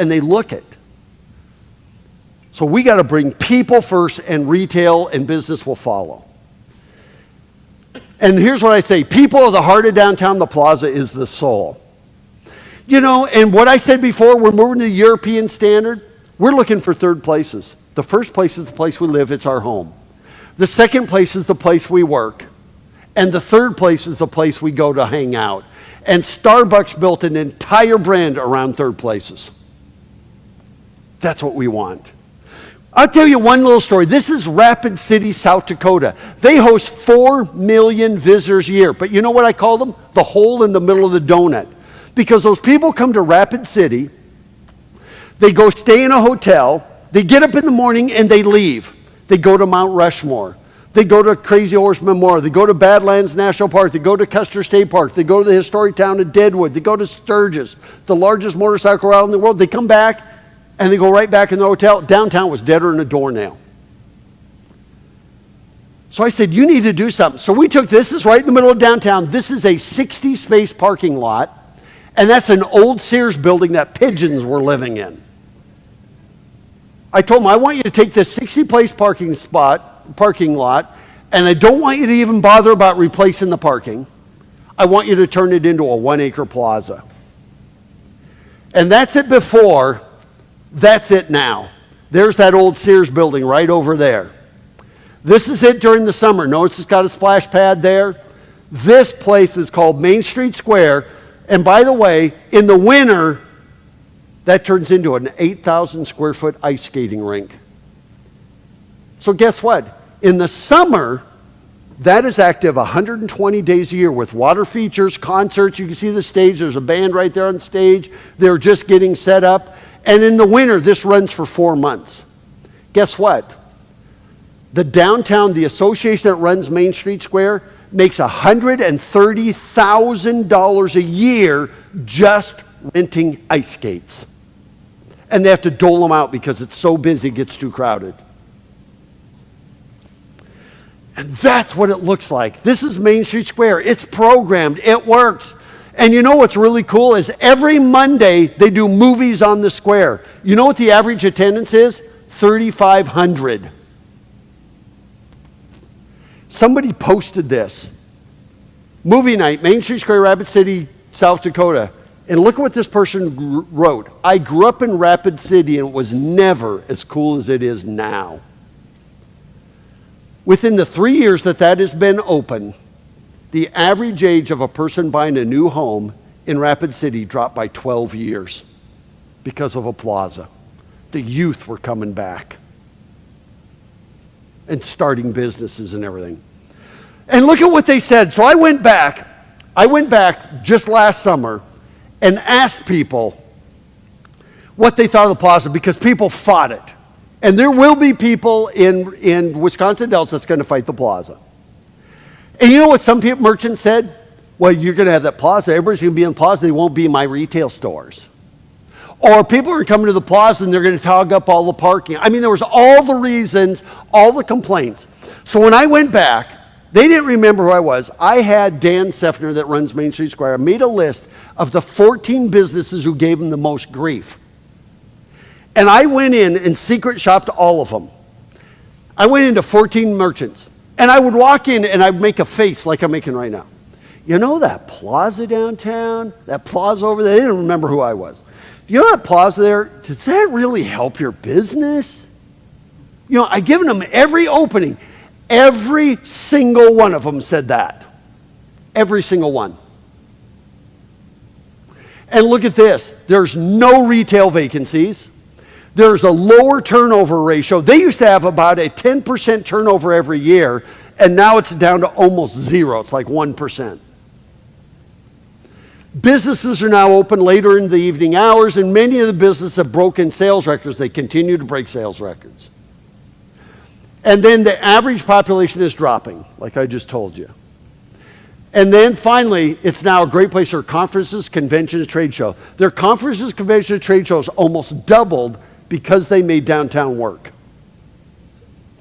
and they look it. So we got to bring people first, and retail and business will follow. And here's what I say. People are the heart of downtown. The plaza is the soul. You know, and what I said before, we're moving to the European standard. We're looking for third places. The first place is the place we live. It's our home. The second place is the place we work. And the third place is the place we go to hang out. And Starbucks built an entire brand around third places. That's what we want. I'll tell you one little story. This is Rapid City, South Dakota. They host 4 million visitors a year. But you know what I call them? The hole in the middle of the donut. Because those people come to Rapid City, they go stay in a hotel, they get up in the morning and they leave. They go to Mount Rushmore. They go to Crazy Horse Memorial. They go to Badlands National Park. They go to Custer State Park. They go to the historic town of Deadwood. They go to Sturgis, the largest motorcycle route in the world. They come back and they go right back in the hotel. Downtown was deader than a doornail. So I said, you need to do something. So we took, this is right in the middle of downtown. This is a 60-space parking lot. And that's an old Sears building that pigeons were living in. I told them, I want you to take this 60-place parking lot, and I don't want you to even bother about replacing the parking. I want you to turn it into a 1-acre plaza. And that's it before, that's it now. There's that old Sears building right over there. This is it during the summer. Notice it's got a splash pad there. This place is called Main Street Square. And by the way, in the winter, that turns into an 8,000 square foot ice skating rink. So guess what? In the summer, that is active 120 days a year with water features, concerts. You can see the stage. There's a band right there on stage. They're just getting set up. And in the winter, this runs for 4 months. Guess what? The downtown, the association that runs Main Street Square, makes $130,000 a year just renting ice skates. And they have to dole them out because it's so busy, it gets too crowded. And that's what it looks like. This is Main Street Square. It's programmed. It works. And you know what's really cool is every Monday they do movies on the square. You know what the average attendance is? 3,500. Somebody posted this. Movie night, Main Street Square, Rapid City, South Dakota. And look at what this person wrote. I grew up in Rapid City and it was never as cool as it is now. Within the 3 years that has been open, the average age of a person buying a new home in Rapid City dropped by 12 years because of a plaza. The youth were coming back and starting businesses and everything. And look at what they said. So I went back just last summer and asked people what they thought of the plaza because people fought it. And there will be people in Wisconsin Dells that's going to fight the plaza. And you know what some merchants said? Well, you're going to have that plaza. Everybody's going to be in the plaza. They won't be in my retail stores. Or people are coming to the plaza and they're going to tog up all the parking. I mean, there was all the reasons, all the complaints. So when I went back, they didn't remember who I was. I had Dan Seffner that runs Main Street Square. I made a list of the 14 businesses who gave him the most grief. And I went in and secret shopped all of them. I went into 14 merchants. And I would walk in and I'd make a face like I'm making right now. You know that plaza downtown? That plaza over there? They didn't remember who I was. You know that plaza there? Does that really help your business? You know, I've given them every opening. Every single one of them said that. Every single one. And look at this. There's no retail vacancies. There's a lower turnover ratio. They used to have about a 10% turnover every year, and now it's down to almost zero. It's like 1%. Businesses are now open later in the evening hours, and many of the businesses have broken sales records. They continue to break sales records. And then the average population is dropping, like I just told you. And then finally, it's now a great place for conferences, conventions, trade shows. Their conferences, conventions, trade shows almost doubled because they made downtown work.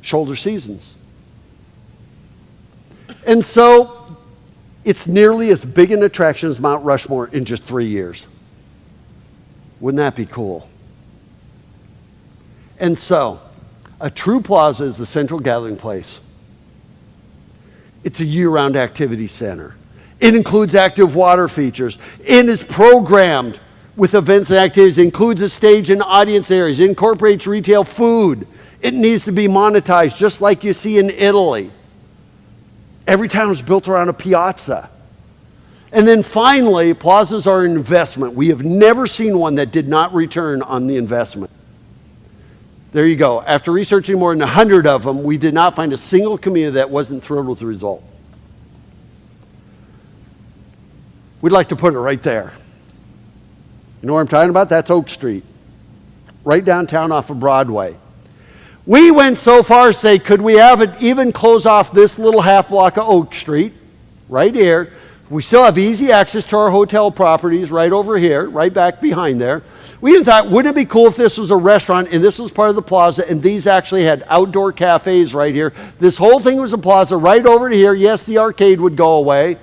Shoulder seasons. And so it's nearly as big an attraction as Mount Rushmore in just 3 years. Wouldn't that be cool? And so, a true plaza is the central gathering place. It's a year-round activity center. It includes active water features. It is programmed with events and activities. It includes a stage and audience areas. It incorporates retail food. It needs to be monetized, just like you see in Italy. Every town is built around a piazza. And then finally, plazas are an investment. We have never seen one that did not return on the investment. There you go. After researching more than 100 of them, we did not find a single community that wasn't thrilled with the result. We'd like to put it right there. You know what I'm talking about? That's Oak Street, right downtown off of Broadway. We went so far as to say, could we have it even close off this little half block of Oak Street, right here? We still have easy access to our hotel properties right over here, right back behind there. We even thought, wouldn't it be cool if this was a restaurant and this was part of the plaza and these actually had outdoor cafes right here? This whole thing was a plaza right over to here. Yes, the arcade would go away.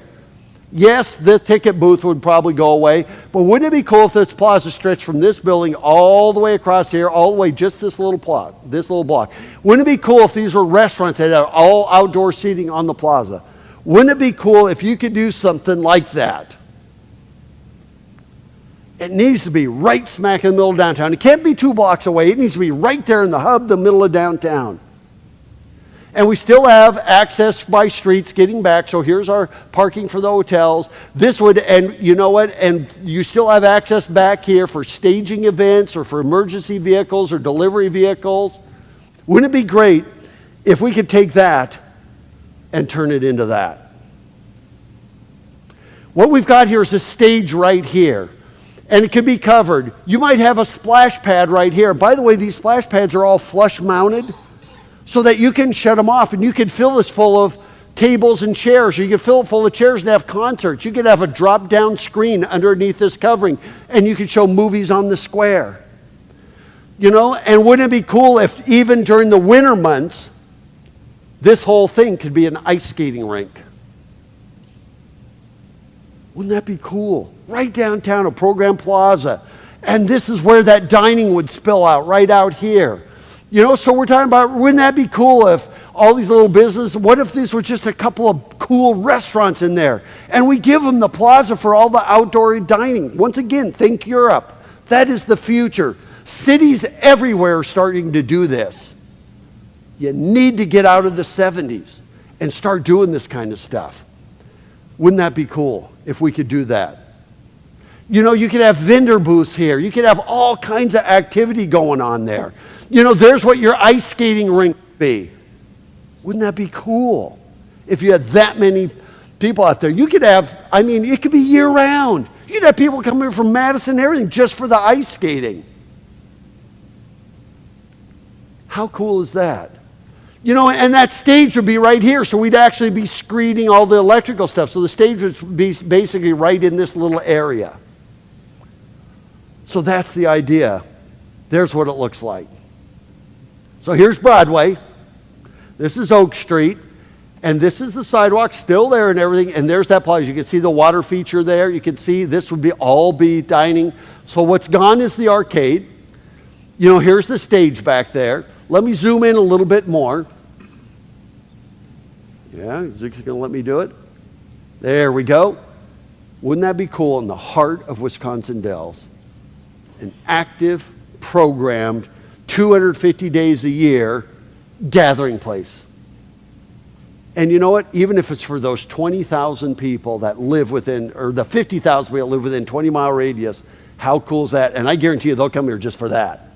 Yes, the ticket booth would probably go away. But wouldn't it be cool if this plaza stretched from this building all the way across here, all the way just this little plot, this little block? Wouldn't it be cool if these were restaurants that had all outdoor seating on the plaza? Wouldn't it be cool if you could do something like that? It needs to be right smack in the middle of downtown. It can't be 2 blocks away. It needs to be right there in the hub, the middle of downtown. And we still have access by streets getting back. So here's our parking for the hotels. This would, and you know what? And you still have access back here for staging events or for emergency vehicles or delivery vehicles. Wouldn't it be great if we could take that and turn it into that? What we've got here is a stage right here, and it could be covered. You might have a splash pad right here. By the way, these splash pads are all flush mounted so that you can shut them off, and you can fill this full of tables and chairs, or you can fill it full of chairs and have concerts. You could have a drop-down screen underneath this covering, and you could show movies on the square. You know, and wouldn't it be cool if even during the winter months, this whole thing could be an ice skating rink? Wouldn't that be cool? Right downtown, a program plaza. And this is where that dining would spill out, right out here. You know, so we're talking about, wouldn't that be cool if all these little businesses, what if these were just a couple of cool restaurants in there? And we give them the plaza for all the outdoor dining. Once again, think Europe. That is the future. Cities everywhere are starting to do this. You need to get out of the 70s and start doing this kind of stuff. Wouldn't that be cool if we could do that? You know, you could have vendor booths here. You could have all kinds of activity going on there. You know, there's what your ice skating rink would be. Wouldn't that be cool if you had that many people out there? You could have, I mean, it could be year-round. You'd have people coming in from Madison and everything just for the ice skating. How cool is that? You know, and that stage would be right here, so we'd actually be screening all the electrical stuff. So the stage would be basically right in this little area. So that's the idea. There's what it looks like. So here's Broadway. This is Oak Street. And this is the sidewalk still there and everything. And there's that plaza. You can see the water feature there. You can see this would be all be dining. So what's gone is the arcade. You know, here's the stage back there. Let me zoom in a little bit more. Yeah, is it going to let me do it? There we go. Wouldn't that be cool in the heart of Wisconsin Dells? An active, programmed, 250 days a year gathering place. And you know what? Even if it's for those 20,000 people that live within, or the 50,000 people that live within 20-mile radius, how cool is that? And I guarantee you they'll come here just for that.